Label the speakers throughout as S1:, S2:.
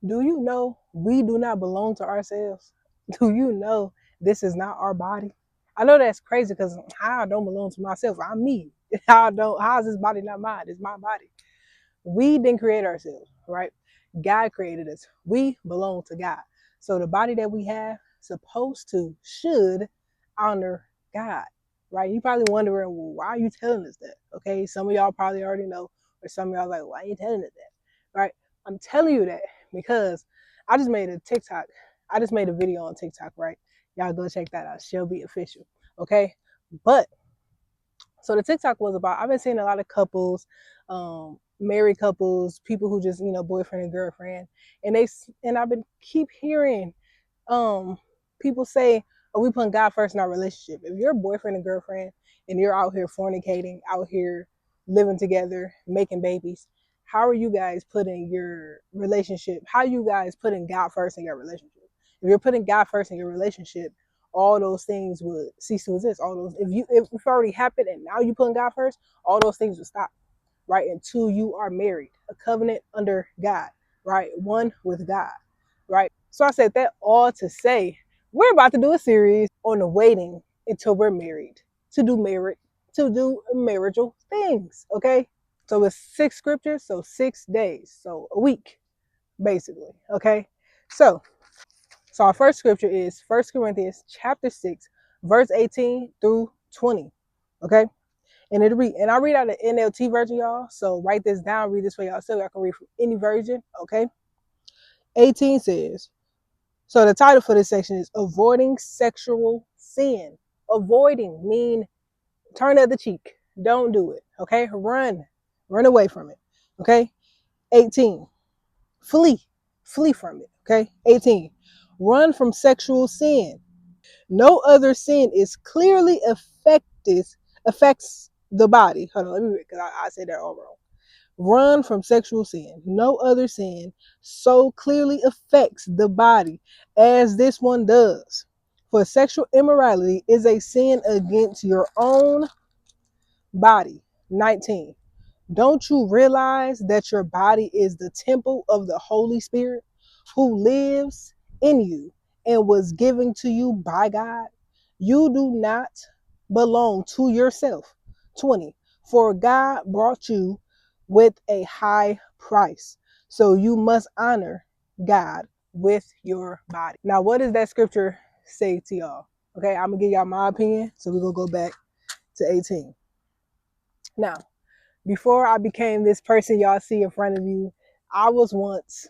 S1: Do you know we do not belong to ourselves? Do you know this is not our body? I know that's crazy because I don't belong to myself. I'm me. How is this body not mine? It's my body. We didn't create ourselves, right? God created us. We belong to God. So the body that we have should honor God, right? You probably wondering, well, why are you telling us that? Okay, some of y'all probably already know, or some of y'all like, why are you telling us that? Right? I'm telling you that because I just made a TikTok. I just made a video on TikTok, right? Y'all go check that out. She'll be official. Okay. But so the TikTok was about, I've been seeing a lot of couples, married couples, people who just, boyfriend and girlfriend. And I've been keep hearing um people say, "Oh, we putting God first in our relationship." If you're a boyfriend and girlfriend and you're out here fornicating, out here living together, making babies, how are you guys putting your relationship? How are you guys putting God first in your relationship? If you're putting God first in your relationship, all those things would cease to exist. All those, if it's already happened and now you putting God first, all those things would stop, right? Until you are married, a covenant under God, right? One with God, right? So I said that all to say, we're about to do a series on the waiting until we're married to do marital things. Okay. So it's 6 scriptures, so 6 days, so a week, basically. Okay. So so our first scripture is 1 Corinthians chapter 6, verse 18 through 20. Okay. And I read out the NLT version, y'all. So write this down, read this for y'all. So y'all can read from any version. Okay. 18 says, so the title for this section is Avoiding Sexual Sin. Avoiding mean turn the other cheek. Don't do it. Okay. Run away from it. Okay. 18. Flee. Flee from it. Okay. 18. Run from sexual sin. No other sin is clearly affects the body. Hold on, let me read because I said that all wrong. Run from sexual sin. No other sin so clearly affects the body as this one does. For sexual immorality is a sin against your own body. 19. Don't you realize that your body is the temple of the Holy Spirit who lives in you and was given to you by God? You do not belong to yourself. 20. For God brought you with a high price. So you must honor God with your body. Now, what does that scripture say to y'all? Okay, I'm going to give y'all my opinion. So we're going to go back to 18. Now, before I became this person y'all see in front of you, I was once,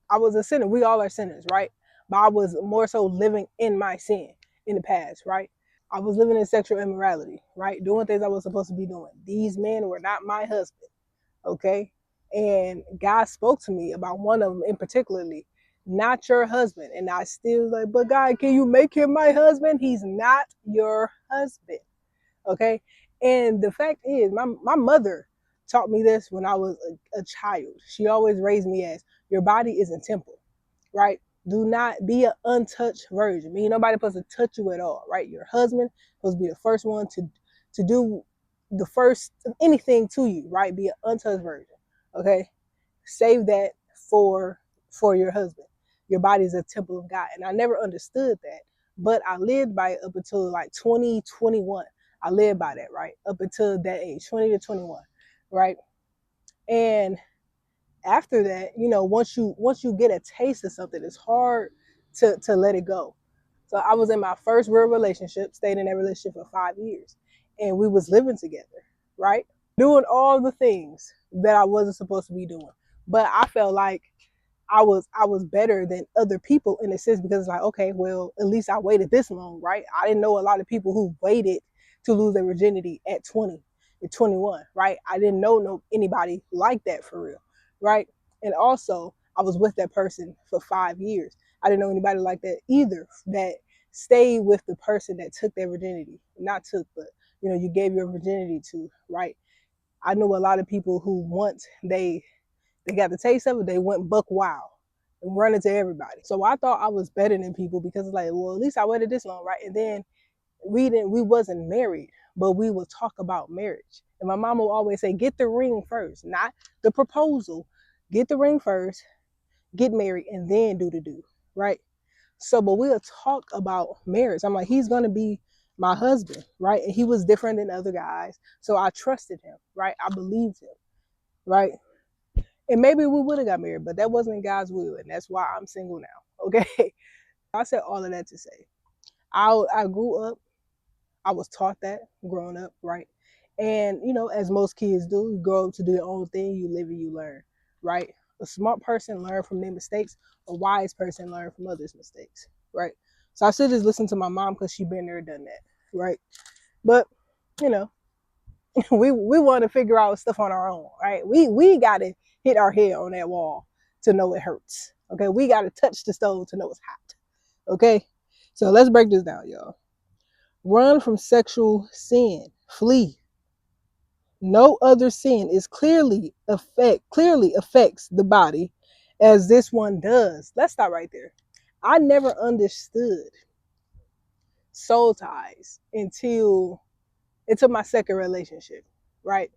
S1: I was a sinner. We all are sinners, right? But I was more so living in my sin in the past, right? I was living in sexual immorality, right? Doing things I was supposed to be doing. These men were not my husband, okay? And God spoke to me about one of them in particularly, not your husband. And I still like, but God, can you make him my husband? He's not your husband. Okay. And the fact is, my mother taught me this when I was a child. She always raised me as your body is a temple, right? Do not be an untouched virgin. Meaning nobody supposed to touch you at all, right? Your husband supposed to be the first one to do the first anything to you, right? Be an untouched virgin. Okay. Save that for your husband. Your body is a temple of God. And I never understood that. But I lived by it up until like 2021. I lived by that, right? Up until that age, 20 to 21, right? And after that, once you get a taste of something, it's hard to let it go. So I was in my first real relationship, stayed in that relationship for 5 years, and we was living together, right? Doing all the things that I wasn't supposed to be doing. But I felt like I was better than other people in a sense because it's like, okay, well, at least I waited this long, right? I didn't know a lot of people who waited to lose their virginity at 20, at 21, right? I didn't know anybody like that for real, right? And also, I was with that person for 5 years. I didn't know anybody like that either that stayed with the person that took their virginity. Not took, but you gave your virginity to, right? I know a lot of people who once they got the taste of it, they went buck wild and running to everybody. So I thought I was better than people because it's like, well, at least I waited this long, right? And then we wasn't married, but we would talk about marriage. And my mom will always say, get the ring first, not the proposal. Get the ring first, get married, and then do the do, right? So, but we'll talk about marriage. I'm like, he's gonna be my husband, right? And he was different than other guys. So I trusted him, right? I believed him, right? And maybe we would have got married, but that wasn't God's will. And that's why I'm single now. Okay. I said all of that to say I grew up, I was taught that growing up, right? And as most kids do, you grow up to do your own thing, you live and you learn, right? A smart person learn from their mistakes, a wise person learn from others' mistakes, right? So I should just listen to my mom because she been there, done that, right? But you know, we want to figure out stuff on our own, right? We gotta hit our head on that wall to know it hurts. Okay, we gotta touch the stove to know it's hot. Okay, so let's break this down, y'all. Run from sexual sin. Flee. No other sin is clearly affects the body as this one does. Let's stop right there. I never understood soul ties until my second relationship, right?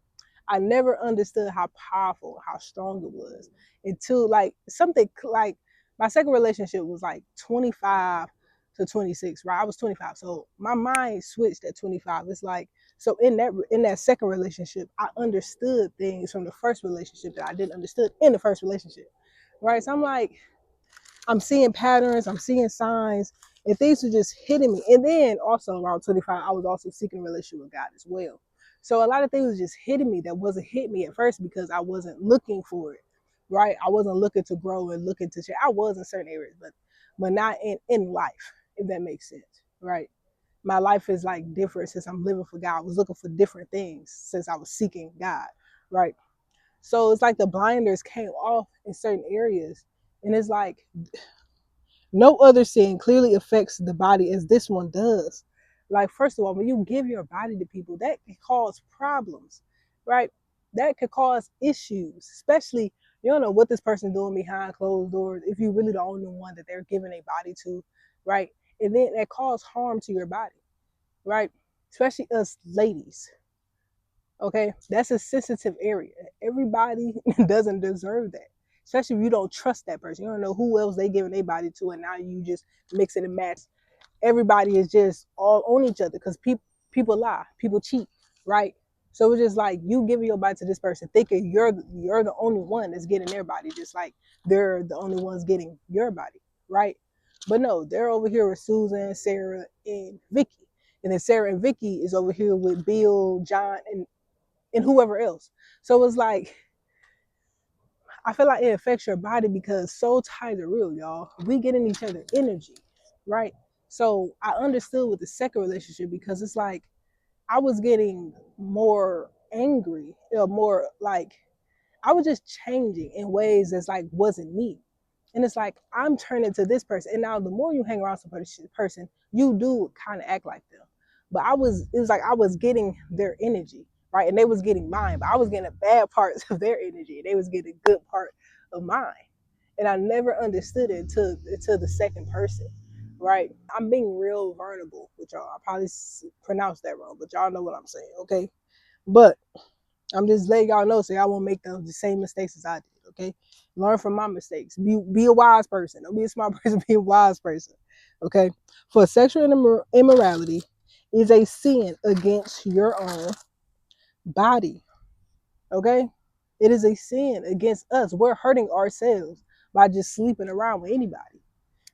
S1: I never understood how powerful, how strong it was until like something like my second relationship was like 25 to 26, right? I was 25. So my mind switched at 25. It's like, so in that second relationship, I understood things from the first relationship that I didn't understood in the first relationship. Right. So I'm like, I'm seeing patterns, I'm seeing signs, and things are just hitting me. And then also around 25, I was also seeking a relationship with God as well. So a lot of things was just hitting me that wasn't hitting me at first because I wasn't looking for it, right? I wasn't looking to grow and looking to change. I was in certain areas, but not in life, if that makes sense, right? My life is like different since I'm living for God. I was looking for different things since I was seeking God, right? So it's like the blinders came off in certain areas. And it's like no other sin clearly affects the body as this one does. Like, first of all, when you give your body to people, that can cause problems, right? That could cause issues, especially you don't know what this person doing behind closed doors if you really the only one that they're giving a body to, right? And then that cause harm to your body, right? Especially us ladies, okay? That's a sensitive area. Everybody doesn't deserve that, especially if you don't trust that person. You don't know who else they giving their body to, and now you just mix it and match. Everybody is just all on each other because people lie, people cheat, right? So it's just like you giving your body to this person, thinking you're the only one that's getting their body, just like they're the only ones getting your body, right? But no, they're over here with Susan, Sarah, and Vicky, and then Sarah and Vicky is over here with Bill, John, and whoever else. So it's like I feel like it affects your body because soul ties are real, y'all. We get in each other energy, right? So I understood with the second relationship because it's like I was getting more angry, more like I was just changing in ways that's like wasn't me. And it's like I'm turning to this person. And now the more you hang around some person, you do kind of act like them. But it was like I was getting their energy, right? And they was getting mine, but I was getting the bad parts of their energy. And they was getting a good part of mine. And I never understood it until the second person, right? I'm being real vulnerable with y'all. I probably pronounced that wrong, but y'all know what I'm saying, okay? But I'm just letting y'all know so y'all won't make the same mistakes as I did, okay? Learn from my mistakes. Be a wise person. Don't be a smart person, be a wise person, okay? For sexual immorality is a sin against your own body, okay? It is a sin against us. We're hurting ourselves by just sleeping around with anybody.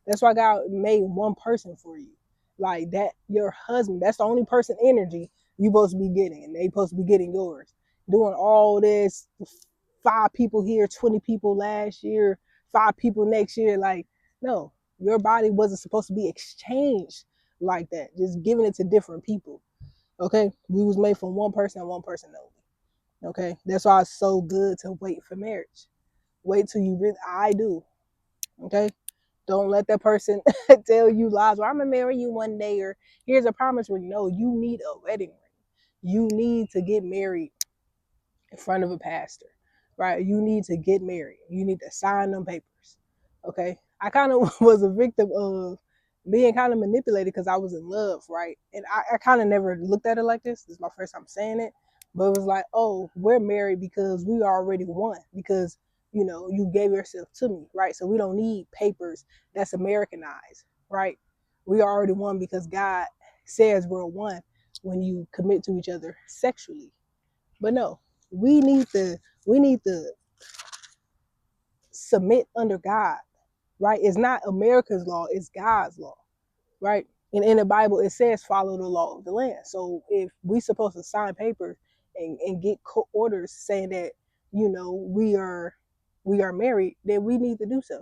S1: That's why God made one person for you. Like that, your husband, that's the only person energy you supposed to be getting, and they supposed to be getting yours. Doing all this, 5 people here, 20 people last year, 5 people next year. Like, no, your body wasn't supposed to be exchanged like that. Just giving it to different people. Okay, we was made for one person and one person only. Okay, that's why it's so good to wait for marriage. Wait till you really. I do. Okay, don't let that person tell you lies. Well, I'm gonna marry you one day, or here's a promise ring. No, you need a wedding ring. You need to get married in front of a pastor, right? You need to get married. You need to sign them papers. Okay. I kind of was a victim of being kind of manipulated because I was in love, right? And I kind of never looked at it like this. This is my first time saying it. But it was like, oh, we're married because we already won. Because you gave yourself to me, right? So we don't need papers that's Americanized, right? We are already one because God says we're one when you commit to each other sexually. But no, we need to submit under God, right? It's not America's law, it's God's law, right? And in the Bible, it says follow the law of the land. So if we supposed to sign papers and get orders saying that, we are married, then we need to do so,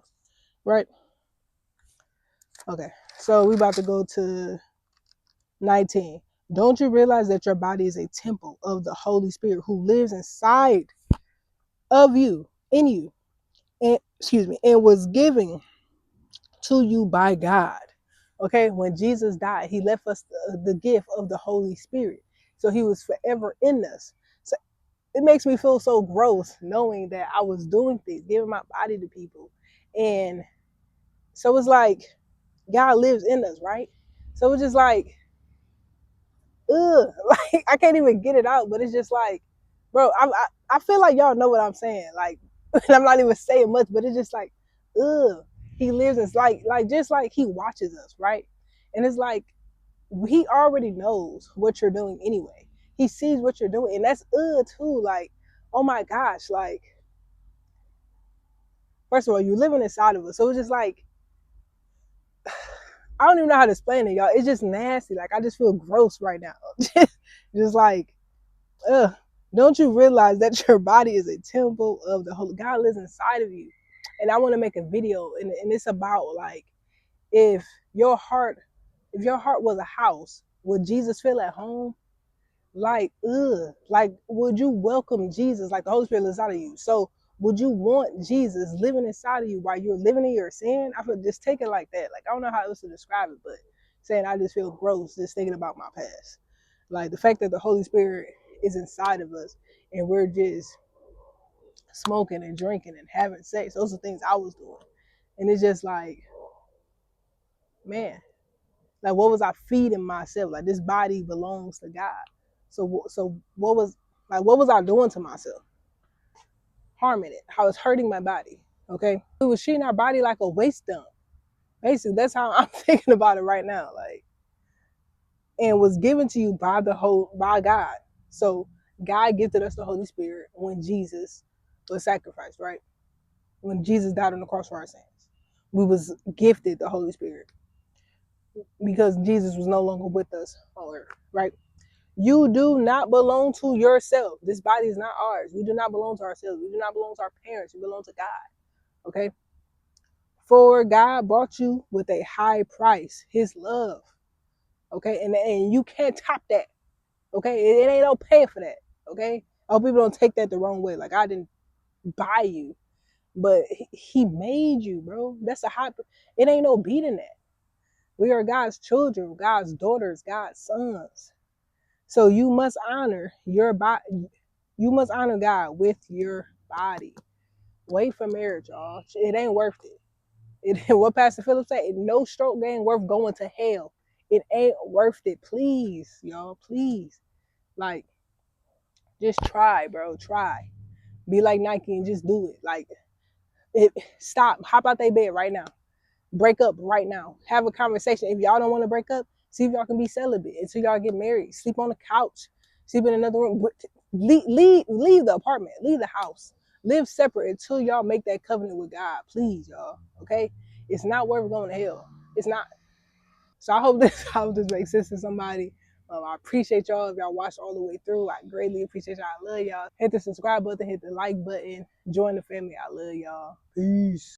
S1: right? Okay, so we about to go to 19. Don't you realize that your body is a temple of the Holy Spirit who lives inside of you, in you, and excuse me, and was given to you by God. Okay, when Jesus died, he left us the gift of the Holy Spirit. So he was forever in us. So it makes me feel so gross knowing that I was doing things, giving my body to people. And so it's like God lives in us, right? So it's just like, ugh, like I can't even get it out, but it's just like, bro, I feel like y'all know what I'm saying. Like, I'm not even saying much, but it's just like, ugh. He lives in like just like he watches us, right? And it's like he already knows what you're doing anyway. He sees what you're doing, and that's too. Like, oh my gosh, like first of all, you're living inside of us, so it's just like I don't even know how to explain it, y'all. It's just nasty. Like I just feel gross right now. Just like, ugh. Don't you realize that your body is a temple of the Holy God lives inside of you? And I want to make a video, and it's about like if your heart, if your heart was a house, would Jesus feel at home? Like, ugh, like, would you welcome Jesus? Like the Holy Spirit lives out of you. So, would you want Jesus living inside of you while you're living in your sin? I feel just take it like that. Like, I don't know how else to describe it, but saying I just feel gross just thinking about my past. Like the fact that the Holy Spirit is inside of us and we're just smoking and drinking and having sex. Those are things I was doing. And it's just like, man, like what was I feeding myself? Like this body belongs to God. So what was I doing to myself? Harming it. How it's hurting my body. Okay. We was treating our body like a waste dump. Basically, that's how I'm thinking about it right now. Like, and was given to you by God. So God gifted us the Holy Spirit when Jesus was sacrificed, right? When Jesus died on the cross for our sins. We was gifted the Holy Spirit because Jesus was no longer with us on earth, right? You do not belong to yourself. This body is not ours. We do not belong to ourselves. We do not belong to our parents. We belong to God. Okay? For God bought you with a high price, his love. Okay? And you can't top that. Okay? It ain't no pay for that. Okay? I hope people don't take that the wrong way. Like I didn't buy you, but he made you, bro. That's a high. It ain't no beating that. We are God's children, God's daughters, God's sons. So you must honor your body. You must honor God with your body. Wait for marriage, y'all. It ain't worth it. What Pastor Phillips said, no stroke ain't worth going to hell. It ain't worth it. Please, y'all, please. Like, just try, bro. Try. Be like Nike and just do it. Like, stop. Hop out their bed right now. Break up right now. Have a conversation. If y'all don't want to break up, see if y'all can be celibate until y'all get married. Sleep on the couch. Sleep in another room. Leave the apartment. Leave the house. Live separate until y'all make that covenant with God. Please, y'all. Okay? It's not worth going to hell. It's not. So I hope this makes sense to somebody. I appreciate y'all if y'all watched all the way through. I greatly appreciate y'all. I love y'all. Hit the subscribe button. Hit the like button. Join the family. I love y'all. Peace.